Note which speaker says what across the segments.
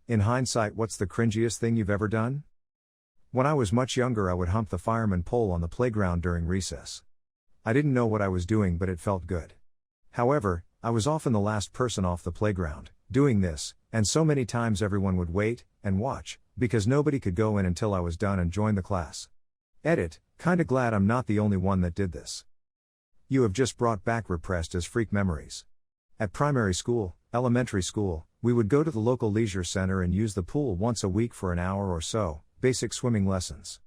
Speaker 1: In hindsight, what's the cringiest thing you've ever done? When I was much younger, I would hump the fireman pole on the playground during recess. I didn't know what I was doing, but it felt good. However, I was often the last person off the playground doing this, and so many times everyone would wait and watch, because nobody could go in until I was done and join the class. Edit, kinda glad I'm not the only one that did this. You have just brought back repressed as freak memories. At primary school, elementary school, we would go to the local leisure center and use the pool once a week for an hour or so, basic swimming lessons.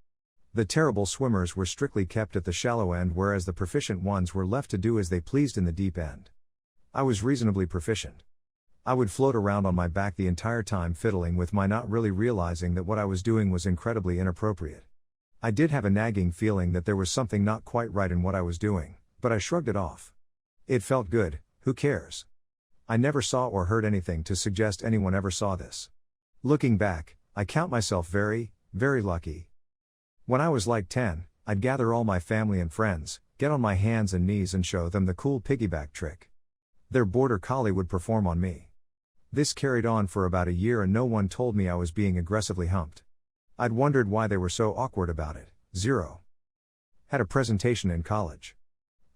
Speaker 1: The terrible swimmers were strictly kept at the shallow end, whereas the proficient ones were left to do as they pleased in the deep end. I was reasonably proficient. I would float around on my back the entire time, fiddling with my, not really realizing that what I was doing was incredibly inappropriate. I did have a nagging feeling that there was something not quite right in what I was doing, but I shrugged it off. It felt good, who cares? I never saw or heard anything to suggest anyone ever saw this. Looking back, I count myself very, very lucky. When I was like 10, I'd gather all my family and friends, get on my hands and knees and show them the cool piggyback trick. Their border collie would perform on me. This carried on for about a year and no one told me I was being aggressively humped. I'd wondered why they were so awkward about it. 0. Had a presentation in college.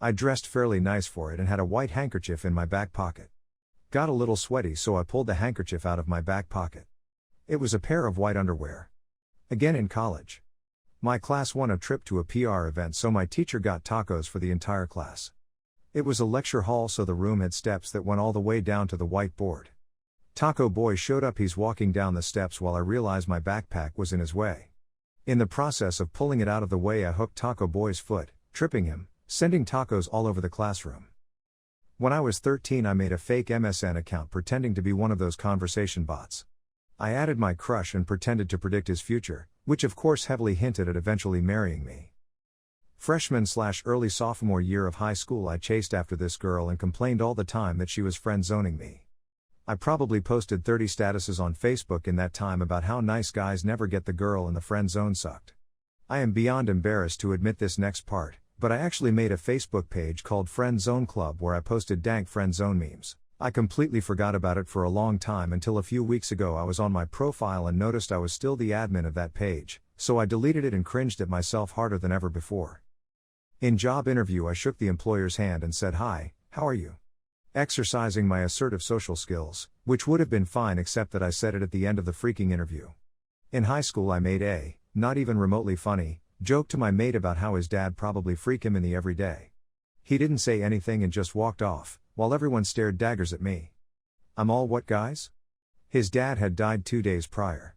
Speaker 1: I dressed fairly nice for it and had a white handkerchief in my back pocket. Got a little sweaty, so I pulled the handkerchief out of my back pocket. It was a pair of white underwear. Again in college. My class won a trip to a PR event, so my teacher got tacos for the entire class. It was a lecture hall, so the room had steps that went all the way down to the whiteboard. Taco Boy showed up. He's walking down the steps while I realized my backpack was in his way. In the process of pulling it out of the way, I hooked Taco Boy's foot, tripping him, sending tacos all over the classroom. When I was 13, I made a fake MSN account pretending to be one of those conversation bots. I added my crush and pretended to predict his future, which of course heavily hinted at eventually marrying me. Freshman/early sophomore year of high school, I chased after this girl and complained all the time that she was friend-zoning me. I probably posted 30 statuses on Facebook in that time about how nice guys never get the girl and the friend zone sucked. I am beyond embarrassed to admit this next part, but I actually made a Facebook page called Friend Zone Club where I posted dank friend zone memes. I completely forgot about it for a long time until a few weeks ago I was on my profile and noticed I was still the admin of that page, so I deleted it and cringed at myself harder than ever before. In job interview, I shook the employer's hand and said, "Hi, how are you?" Exercising my assertive social skills, which would have been fine except that I said it at the end of the freaking interview. In high school, I made a, not even remotely funny, joke to my mate about how his dad probably freak him in the everyday. He didn't say anything and just walked off, while everyone stared daggers at me. I'm all, what guys? His dad had died 2 days prior.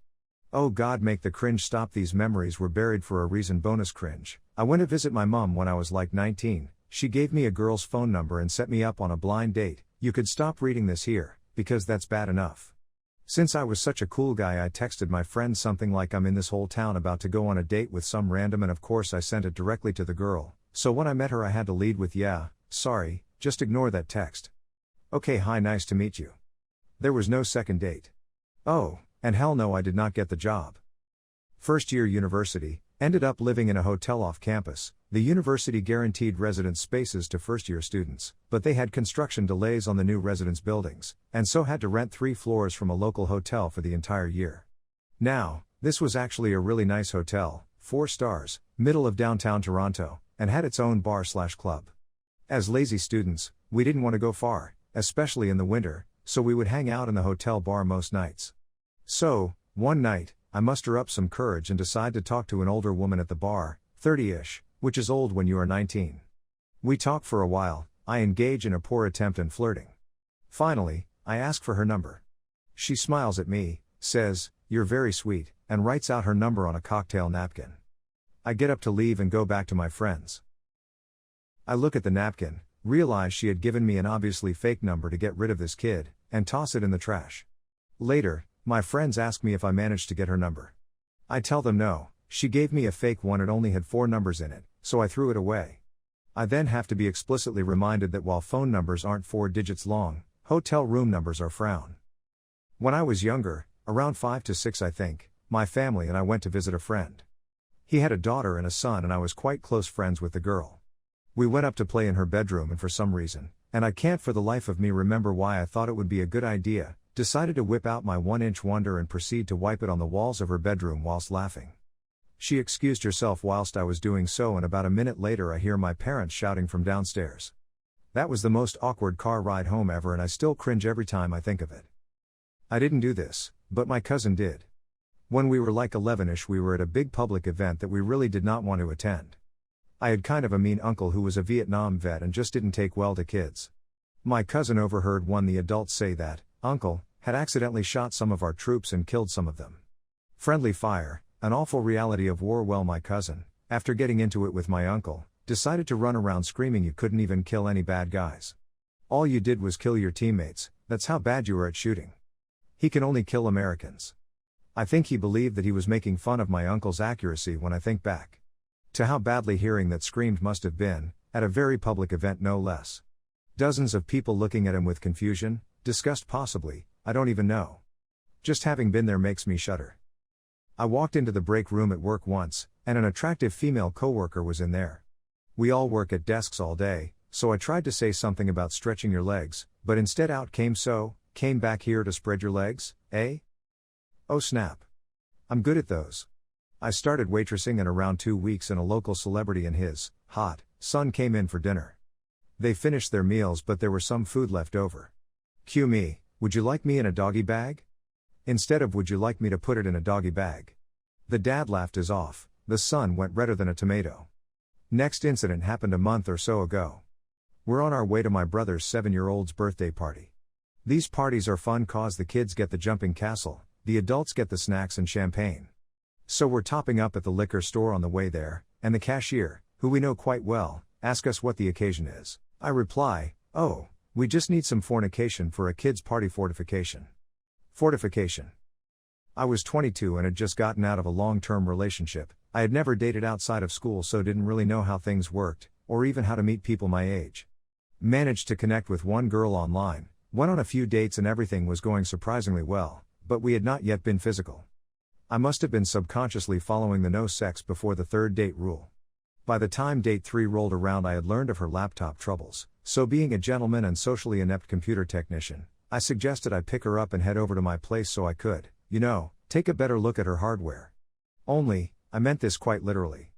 Speaker 1: Oh God, make the cringe stop. These memories were buried for a reason. Bonus cringe. I went to visit my mom when I was like 19, she gave me a girl's phone number and set me up on a blind date. You could stop reading this here, because that's bad enough. Since I was such a cool guy, I texted my friend something like, "I'm in this whole town about to go on a date with some random," and of course I sent it directly to the girl, so when I met her I had to lead with, "Yeah, sorry, just ignore that text." Okay, hi, nice to meet you. There was no second date. Oh, and hell no, I did not get the job. First year university, ended up living in a hotel off campus. The university guaranteed residence spaces to first year students, but they had construction delays on the new residence buildings, and so had to rent 3 floors from a local hotel for the entire year. Now, this was actually a really nice hotel, 4 stars, middle of downtown Toronto, and had its own bar/club. As lazy students, we didn't want to go far, especially in the winter, so we would hang out in the hotel bar most nights. So, one night, I muster up some courage and decide to talk to an older woman at the bar, 30-ish, which is old when you are 19. We talk for a while, I engage in a poor attempt at flirting. Finally, I ask for her number. She smiles at me, says, "You're very sweet," and writes out her number on a cocktail napkin. I get up to leave and go back to my friends. I look at the napkin, realize she had given me an obviously fake number to get rid of this kid, and toss it in the trash. Later, my friends ask me if I managed to get her number. I tell them no, she gave me a fake one. It only had 4 numbers in it, so I threw it away. I then have to be explicitly reminded that while phone numbers aren't 4 digits long, hotel room numbers are frown. When I was younger, around 5 to 6 I think, my family and I went to visit a friend. He had a daughter and a son, and I was quite close friends with the girl. We went up to play in her bedroom, and for some reason, and I can't for the life of me remember why, I thought it would be a good idea, decided to whip out my 1-inch wonder and proceed to wipe it on the walls of her bedroom whilst laughing. She excused herself whilst I was doing so, and about a minute later I hear my parents shouting from downstairs. That was the most awkward car ride home ever, and I still cringe every time I think of it. I didn't do this, but my cousin did. When we were like 11ish, we were at a big public event that we really did not want to attend. I had kind of a mean uncle who was a Vietnam vet and just didn't take well to kids. My cousin overheard one of the adults say that uncle had accidentally shot some of our troops and killed some of them. Friendly fire, an awful reality of war. Well, my cousin, after getting into it with my uncle, decided to run around screaming you couldn't even kill any bad guys. All you did was kill your teammates, that's how bad you were at shooting. He can only kill Americans. I think he believed that he was making fun of my uncle's accuracy when I think back to how badly hearing that screamed must have been, at a very public event no less. Dozens of people looking at him with confusion, disgust possibly, I don't even know. Just having been there makes me shudder. I walked into the break room at work once, and an attractive female coworker was in there. We all work at desks all day, so I tried to say something about stretching your legs, but instead out came came back here to spread your legs, eh? Oh snap. I'm good at those. I started waitressing, and around 2 weeks and a local celebrity and his son came in for dinner. They finished their meals, but there was some food left over. Cue me, would you like me in a doggy bag? Instead of would you like me to put it in a doggy bag? The dad laughed his off, the son went redder than a tomato. Next incident happened a month or so ago. We're on our way to my brother's 7-year-old's birthday party. These parties are fun cause the kids get the jumping castle, the adults get the snacks and champagne. So we're topping up at the liquor store on the way there, and the cashier, who we know quite well, asks us what the occasion is. I reply, oh, we just need some fornication for a kid's party. Fortification. I was 22 and had just gotten out of a long-term relationship. I had never dated outside of school, so didn't really know how things worked, or even how to meet people my age. Managed to connect with one girl online, went on a few dates, and everything was going surprisingly well, but we had not yet been physical. I must have been subconsciously following the no sex before the third date rule. By the time date 3 rolled around, I had learned of her laptop troubles, so being a gentleman and socially inept computer technician, I suggested I pick her up and head over to my place so I could, take a better look at her hardware. Only, I meant this quite literally.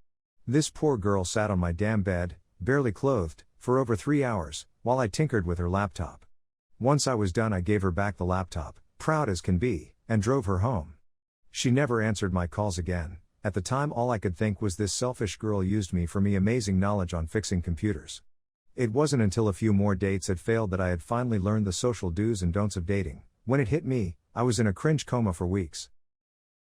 Speaker 1: This poor girl sat on my damn bed, barely clothed, for over 3 hours, while I tinkered with her laptop. Once I was done, I gave her back the laptop, proud as can be, and drove her home. She never answered my calls again. At the time, all I could think was this selfish girl used me for me amazing knowledge on fixing computers. It wasn't until a few more dates had failed that I had finally learned the social do's and don'ts of dating. When it hit me, I was in a cringe coma for weeks.